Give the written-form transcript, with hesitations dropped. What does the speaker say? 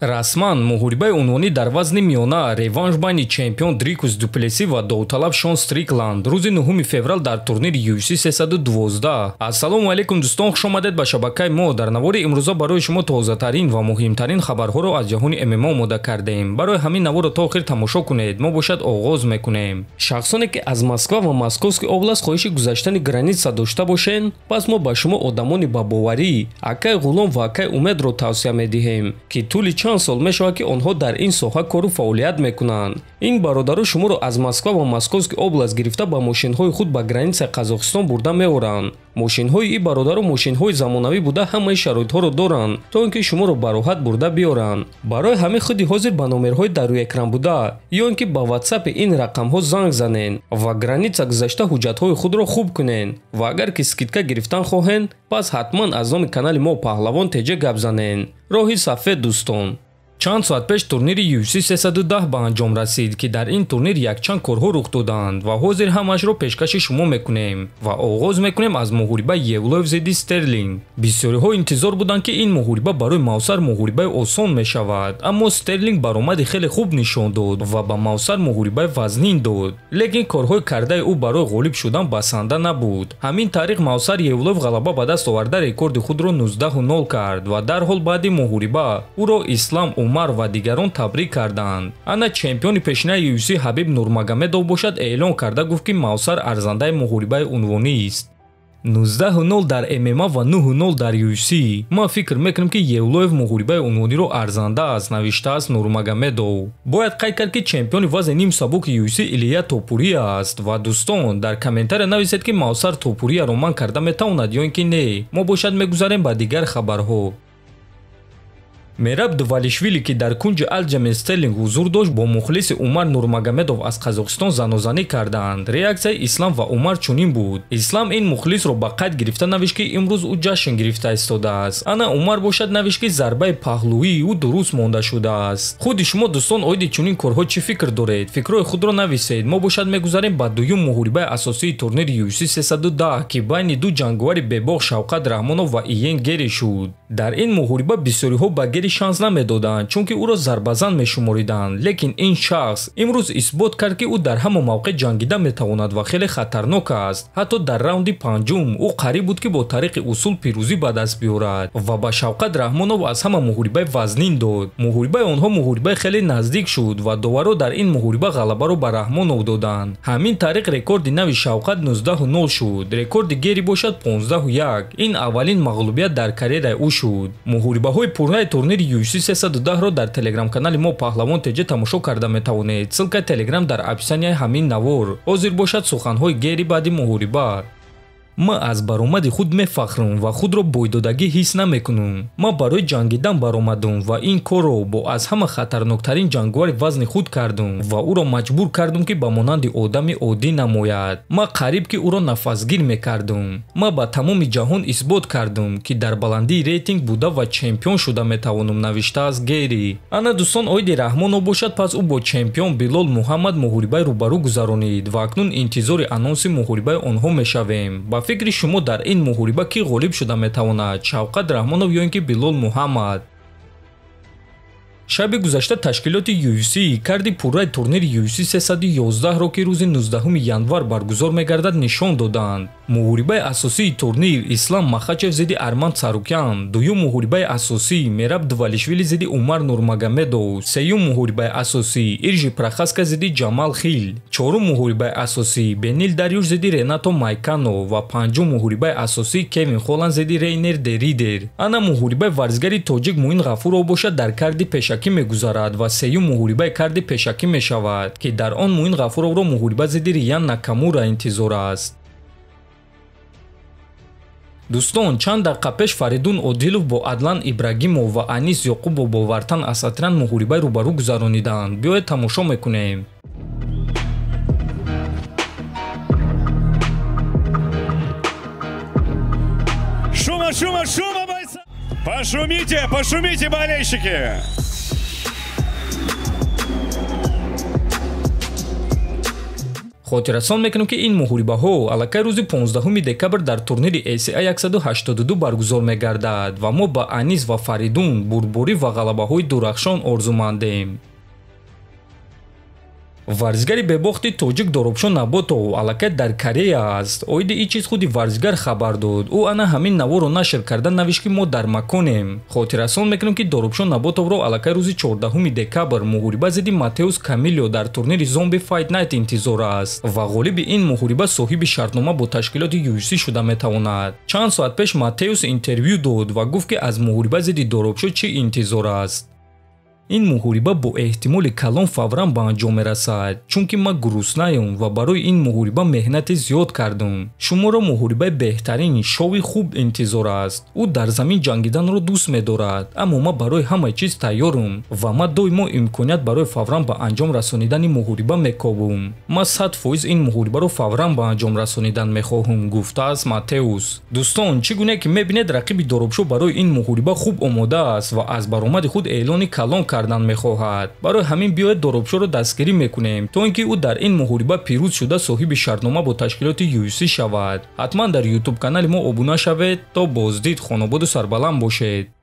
расман муҳорибаи унвонӣ дар вазни миёна реванш байни чемпион Дрикус Дуплеси ва довталаб Шон Стрикланд рӯзи 9 феврал дар турнири UFC 312. Ассалому алайкум дӯстон, хуш омадед ба шабакаи мо. Дар навори имрӯза барои шумо тозатарин ва муҳимтарин хабарҳоро аз ҷаҳони ММА омода кардем. Барои ҳамин наворро то охир тамошо кунед. мо бошад оғоз мекунем. шахсоне ки аз Москва ва Московский област хоҳиши гузаштани граница дошта бошед, пас мо ба шумо одамони бабоварӣ Акай Ғулом ва Акай Умедро тавсия медиҳем ки тӯли чанд сол мешавад ки онҳо дар ин соҳа кору фаъолият мекунанд. ин бародаро шуморо аз Москва ва Московский област гирифта ба мошинҳои худ ба границаи Қазоқистон бурда меоранд. мошинҳои ин бародаро мошинҳои замонавӣ буда ҳамаи шароитҳоро доранд, то ин ки шуморо ба роҳат бурда биёранд. барои ҳамин худи ҳозир ба номерҳои дар рӯи экран буда ё ин ки ба WhatsApp ин рақамҳо занг занед ва граница гузашта ҳуҷҷатҳои худро хуб кунед ва агар ки скидка гирифтан хоҳед, пас ҳатман аз номи канали мо Паҳлавон теҷа гап занед. роҳи сафед дӯстон. чанд соат пеш турнири UFC 310 ба анҷом расид ки дар ин турнир якчанд корҳо рух доданд ва ҳозир ҳамаашро пешкаши шумо мекунем ва оғоз мекунем аз муҳорибаи Евлоев зидди Стерлинг. бисёриҳо интизор буданд ки ин муҳориба барои Мавсар муҳорибаи осон мешавад, аммо Стерлинг баромади хеле хуб нишон дод ва ба Мавсар муҳорибаи вазнин дод, лекин корҳои кардаи ӯ барои ғолиб шудан басанда набуд. ҳамин тариқ Мавсар Евлоев ғалаба ба даст оварда рекорди худро 19-0 кард ва дарҳол баъди муҳориба ӯро Ислам Умар ва дигарон табрик карданд. ана чемпиони пешинаи UFC Ҳабиб Нурмагомедов бошад эълон карда гуфт ки Мавсар арзандаи муҳорибаи унвонист. 19-0 дар ММА ва 9-0 дар UFC. ма фикр мекунем ки Евлоев муҳорибаи унвониро арзанда аст, навиштааст Нурмагомедов. бояд қайд кард ки чемпиони вазни ним сабуки UFC Илия Топурия аст ва дӯстон дар комментария нависед ки Мавсар Топурияро ман карда метавонад ё ин ки не. мо бошад мегузарем ба дигар хабарҳо. Мераб Дувалишвили ки дар кунҷи Алҷамин Стерлинг ҳузур дошт, бо мухлиси Умар Нурмагомедов аз Қазоқистон занозанӣ карданд. реаксияи Ислам ва Умар чунин буд. Ислам ин мухлисро ба қайд гирифта навишт ки имрӯз ӯ ҷашн гирифта истодааст. ана Умар бошад навишт ки зарбаи паҳлӯӣ ӯ дуруст монда шудааст. худи шумо дӯстон оиди чунин корҳо чӣ фикр доред? фикрҳои худро нависед. мо бошад мегузарем ба дуюм муҳорибаи асосии турнири UFC 310 ки байни ду ҷанговари бебоғ Шавқат Раҳмонов ва Иен Гери шуд. дар ин муҳориба бисёриҳо ба Гери шанс намедоданд, чунки ӯро зарбазан мешумориданд, лекин ин шахс имрӯз исбот кард ки ӯ дар ҳама мавқеъ ҷангида метавонад ва хеле хатарнок аст. ҳатто дар раунди панҷум ӯ қариб буд ки бо тариқи усул пирӯзӣ ба даст биёрад ва ба Шавқат Раҳмонов аз ҳама муҳорибаи вазнин дод. муҳорибаи онҳо муҳорибаи хеле наздик шуд ва доваро дар ин муҳориба ғалабаро ба Раҳмонов доданд. ҳамин тариқ рекорди нави Шавқат 19-0 шуд. рекорди Гери бошад 15-1. ин аввалин мағлубият дар карьераи ӯ шуд. муҳорибаҳои пурраи турнири UFC 310-ро дар телеграм-канали мо Паҳлавон теҷа тамошо карда метавонед. ссилкаи телеграм дар описанияи ҳамин навор. ҳозир бошад суханҳои Гери баъди муҳориба. ма аз баромади худ мефахрум ва худро бойдодагӣ ҳис намекунам. ма барои ҷангидан баромадум ва ин корро бо аз ҳама хатарноктарин ҷанговари вазни худ кардум ва ӯро маҷбур кардум ки ба монанди одами оддӣ намояд. ма қариб ки ӯро нафасгир мекардум. ма ба тамоми ҷаҳон исбот кардум ки дар баландии рейтинг буда ва чемпион шуда метавонам, навиштааст Гери. ана дӯстон оиди Раҳмонов бошад, пас ӯ бо чемпион Билол Муҳаммад муҳорибаи рӯбарӯ гузаронид ва акнун интизори анонси муҳорибаи онҳо мешавем. ба фикри шумо дар ин муҳориба кӣ ғолиб шуда метавонад? Шавқат Раҳмонов ё ин ки Билол Муҳаммад? шаби гузашта ташкилоти UFC карди пурраи турнири UFC 311-ро ки рӯзи 19 январ баргузор мегардад нишон доданд. муҳорибаи асосии турнир Ислам Махачев зидди Арман Царукян, дуюм муҳорибаи асосӣ Мераб Дувалишвили зидди Умар Нурмагомедов, сеюм муҳорибаи асосӣ Иржи Прохаска зидди Ҷамал Хил, чорум муҳорибаи асосӣ Бенил Дарюш зидди Ренато Майкано ва панҷум муҳорибаи асосӣ Кевин Холланд зидди Рейнер Деридер. ана муҳорибаи варзигари тоҷик Муин Ғафуров бошад дар карди пешакӣ мегузарад ва сеюм муҳорибаи карди пешакӣ мешавад ки дар он Муин Ғафуровро муҳориба зидди Риян Накамура интизор аст. дӯстон, чанд дақиқа пеш Фаридун Одилов бо Адлан Ибрагимов ва Анис Ёқубов бо Вартан Асатрян муҳорибаи рӯбарӯ гузарониданд. биёед тамошо мекунем. Шума, шума, шума, бойцы! Пошумите, пошумите, болельщики! хотиррасон мекунем ки ин муҳорибаҳо аллакай рӯзи 15 декабр дар турнири ACI 182 баргузор мегардад ва мо ба Анис ва Фаридун бурборӣ ва ғалабаҳои дурахшон орзумандем. варзигари бебохти тоҷик Доробшон Наботов аллакай дар Корея аст. оиди ин чиз худи варзигар хабар дод. ӯ ана ҳамин наворо нашр карда навишт ки мо дар маконем. хотиррасон мекунем ки Доробшон Наботовро аллакай рӯзи 14 декабр муҳориба зидди Матеус Камилио дар турнири Zombie Fight Night интизор аст ва ғолиби ин муҳориба соҳиби шартнома бо ташкилоти UFC шуда метавонад. чанд соат пеш Матеус интервю дод ва гуфт ки аз муҳориба зидди Доробшон чӣ интизор аст. ин муҳориба бо эҳтимоли калон фавран ба анҷом мерасад, чунки ман гуруснаам ва барои ин муҳориба меҳнати зиёд кардам. шуморо муҳорибаи беҳтарин, шови хуб интизор аст. ӯ дар замин ҷангиданро дӯст медорад, аммо ман барои ҳама чиз тайёрам ва ман доимо имконият барои фавран ба анҷом расонидани муҳориба мекобам. ман 100% ин муҳорибаро фавран ба анҷом расонидан мехоҳам, гуфтааст Матеус. дӯстон, чӣ гуне ки мебинед рақиби Доробшо барои ин муҳориба хуб омода аст ва аз баромади худ эълони калон кардан мехоҳад. барои ҳамин биёед Доробшоро дастгирӣ мекунем то ин ки ӯ дар ин муҳориба пирӯз шуда соҳиби шартнома бо ташкилоти UFC шавад. ҳатман дар YouTube канали мо обуна шавед. то боздид, хонободу сарбаланд бошед.